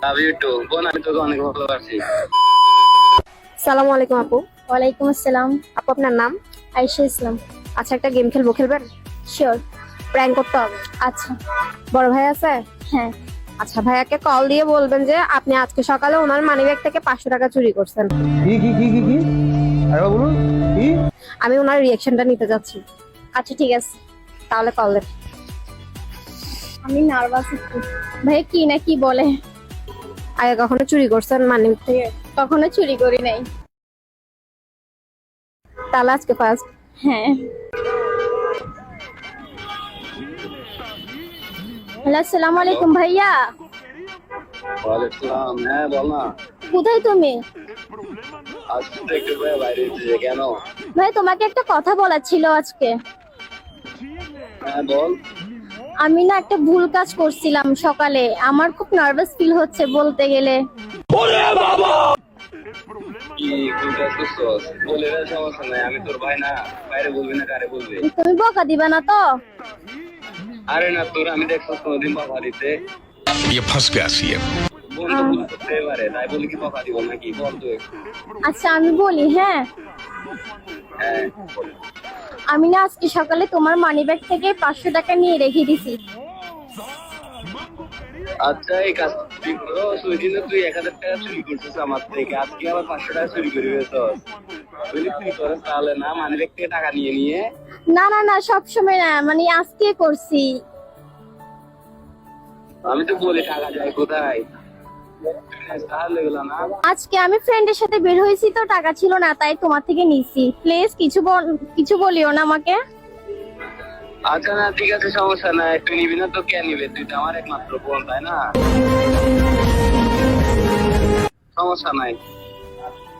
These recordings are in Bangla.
লাভ ইউ টু বোন, আমি তোকে অনেক ভালোবাসি। সালামু আলাইকুম আপু। ওয়ালাইকুম আসসালাম। আপু আপনার নাম? আয়েশা ইসলাম। আচ্ছা, একটা গেম খেলবো, খেলবেন? শিওর। প্র্যাঙ্ক করতে হবে। আচ্ছা। বড় ভাই আছে? হ্যাঁ। আচ্ছা, ভাইয়াকে কল দিয়ে বলবেন যে আপনি আজকে সকালে ওনার মানিব্যাগ থেকে 500 টাকা চুরি করছেন। কি আরে বলুন কি? আমি ওনার রিয়াকশনটা নিতে যাচ্ছি। আচ্ছা ঠিক আছে। তাহলে কল দেন। আমি নার্ভাস একটু। ভাই কি না কি বলে? আগে কখনো চুরি করছেন মানিব্যাগ থেকে? কখনো চুরি করি নাই। তাহলে আজকে ফার্স্ট। হ্যাঁ। হ্যালো, আসসালামু আলাইকুম ভাইয়া। ওয়ালাইকুম সালাম। হ্যাঁ বল না। কোথায় তুমি? আজকে তো একটু বাইরে এসেছি। কেন? ভাই তোমাকে একটা কথা বলার ছিল আজকে। হ্যাঁ বল। আমি না একটা ভুল কাজ করছিলাম সকালে, আমার খুব নার্ভাস ফিল হচ্ছে বলতে গেলে। কি কোন কাজ করছস? বলে রে, সমস্যা নাই, আমি তোর ভাই না। বাইরে বলবি না, কারে বলবি? তুমি বকা দিবা না তো? আরে না, তোর আমি দেখছস কোনদিন বকা দিতে? ये फंस गया सीएम। বোন তো ভুল করতে পারে, তাই বলি কি বকা দিব নাকি? বল তুই। আচ্ছা আমি বলি, হ্যাঁ। হ্যাঁ বল। আমি না আজকে সকালে তোমার মানিব্যাগ থেকে 500 টাকা নিয়ে রেখে দিছি। আচ্ছা, এই কাজ তুই করো? তুই কিন্তু তুই 1000 টাকা চুরি করছিস আমার থেকে, আজকে আবার 500 টাকা চুরি করে ফেলছস। তুই তুই করস তাহলে না, মানে ব্যক্তি টাকা নিয়ে নিয়ে। না না না, সবসময় না, মানে আজকে করছি। আমি তো বলি টাকা যায় কোথায়, তাহলে এগুলো না। আজকে আমি ফ্রেন্ডের সাথে বের হয়েছি তো, টাকা ছিল না, তাই তোমার থেকে নিছি। প্লিজ কিছু বলিও না আমাকে। আচ্ছা না, ঠিক আছে, সমস্যা নাই। তুই নিবি না তো কে নিবে? তুই তো আমার একমাত্র বোন, তাই না? সমস্যা নাই।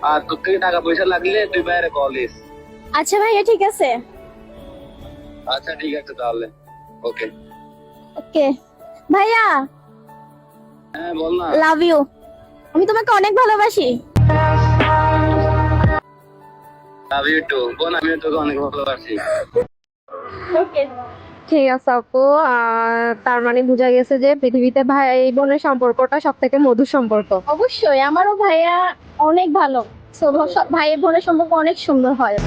আর তোর থেকে টাকা পয়সা লাগলে তুই বাইরে কলিস। আচ্ছা ভাইয়া, ঠিক আছে। আচ্ছা ঠিক আছে তাহলে, ওকে। ওকে ভাইয়া, হ্যাঁ বল না। Love you. আমি তোমাকে অনেক ভালোবাসি। লাভ ইউ টু বোন, আমিও তোকে অনেক ভালোবাসি। ওকে। ঠিক আছে আপু। তার মানে বোঝা গেছে যে পৃথিবীতে ভাই বোনের সম্পর্কটা সব থেকে মধুর সম্পর্ক। অবশ্যই আমারও ভাইয়া অনেক ভালো। ভাই বোনের সম্পর্ক অনেক সুন্দর হয়।